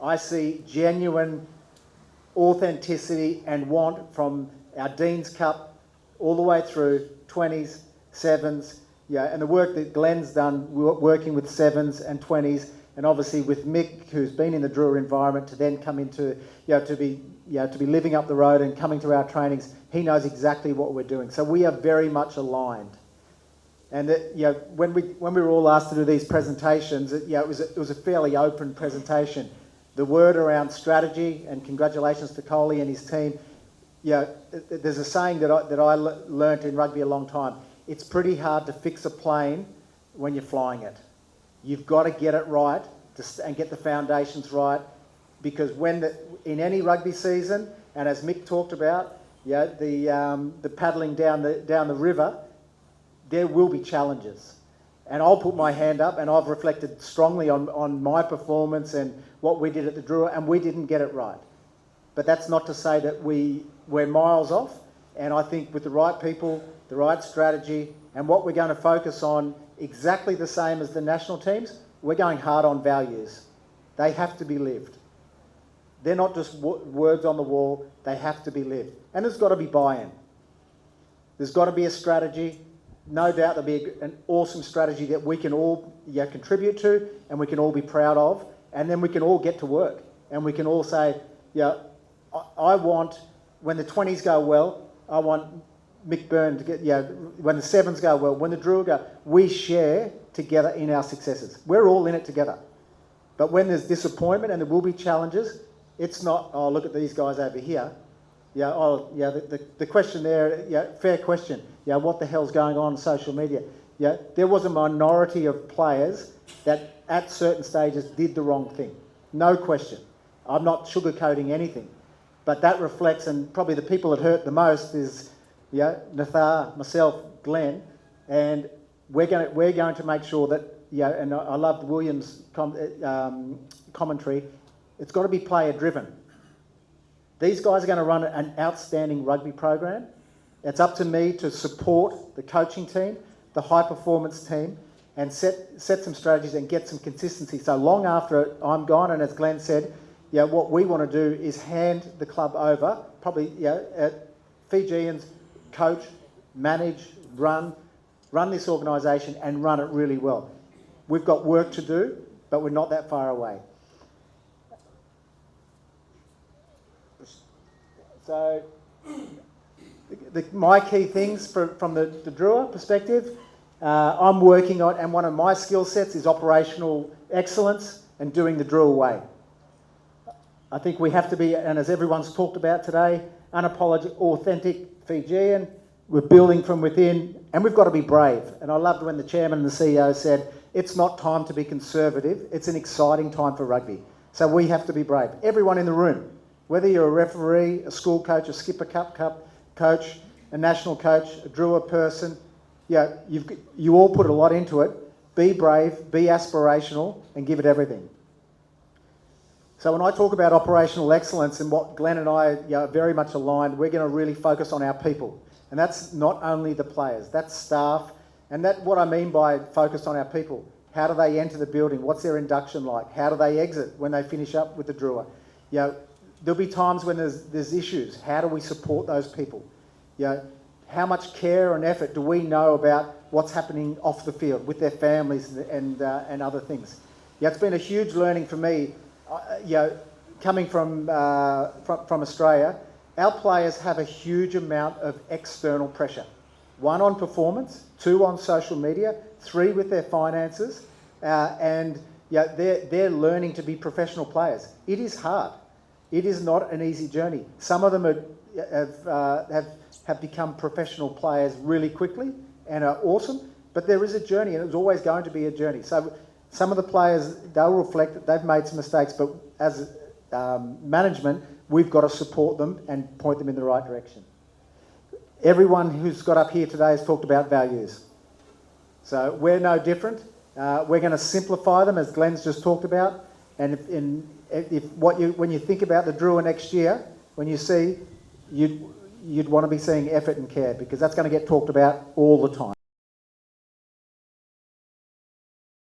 I see genuine authenticity and want from our Dean's Cup all the way through 20s, 7s, and the work that Glenn's done working with 7s and 20s, and obviously with Mick, who's been in the Drua environment, to then come into, to be living up the road and coming to our trainings. He knows exactly what we're doing. So we are very much aligned. And when we were all asked to do these presentations, it was a fairly open presentation. The word around strategy, and congratulations to Coley and his team. There's a saying that I learnt in rugby a long time. It's pretty hard to fix a plane when you're flying it. You've got to get it right and get the foundations right, because in any rugby season, and as Mick talked about, the paddling down the river, there will be challenges. And I'll put my hand up, and I've reflected strongly on my performance and what we did at the Drua, and we didn't get it right. But that's not to say that we're miles off, and I think with the right people, the right strategy, and what we're going to focus on, exactly the same as the national teams, we're going hard on values. They have to be lived. They're not just words on the wall, they have to be lived. And there's got to be buy-in. There's got to be a strategy. No doubt there'll be an awesome strategy that we can all contribute to, and we can all be proud of, and then we can all get to work. And we can all say, I want, when the 20s go well, I want Mick Byrne to get, when the 7s go well, when the Drua go, we share together in our successes. We're all in it together. But when there's disappointment and there will be challenges, it's not, oh, look at these guys over here. The question there, fair question. What the hell's going on social media? There was a minority of players that at certain stages did the wrong thing. No question. I'm not sugarcoating anything. But that reflects, and probably the people that hurt the most is Nathar, myself, Glenn, and we're going to make sure that, and I loved William's commentary, it's got to be player driven. These guys are going to run an outstanding rugby program. It's up to me to support the coaching team, the high performance team, and set some strategies and get some consistency. So long after I'm gone, and as Glenn said, what we want to do is hand the club over, probably Fijians, coach, manage, run this organisation and run it really well. We've got work to do, but we're not that far away. So my key things from the Drua perspective, I'm working on, and one of my skill sets is operational excellence and doing the Drua way. I think we have to be, and as everyone's talked about today, unapologetic, authentic Fijian. We're building from within, and we've got to be brave. And I loved when the chairman and the CEO said, it's not time to be conservative, it's an exciting time for rugby. So we have to be brave. Everyone in the room, whether you're a referee, a school coach, a skipper cup coach, a national coach, a Drua person, you all put a lot into it. Be brave, be aspirational, and give it everything. So when I talk about operational excellence and what Glenn and I are very much aligned, we're going to really focus on our people. And that's not only the players, that's staff. And that's what I mean by focus on our people. How do they enter the building? What's their induction like? How do they exit when they finish up with the Drua? There'll be times when there's issues. How do we support those people? How much care and effort do we know about what's happening off the field with their families and other things? It's been a huge learning for me. Coming from Australia, our players have a huge amount of external pressure. 1 on performance, 2 on social media, 3 with their finances, and they're learning to be professional players. It is hard. It is not an easy journey. Some of them have become professional players really quickly and are awesome, but there is a journey, and it's always going to be a journey. So some of the players, they'll reflect that they've made some mistakes, but as management, we've got to support them and point them in the right direction. Everyone who's got up here today has talked about values. So we're no different. We're going to simplify them, as Glenn's just talked about. And when you think about the Drua next year, when you see, you'd want to be seeing effort and care, because that's going to get talked about all the time.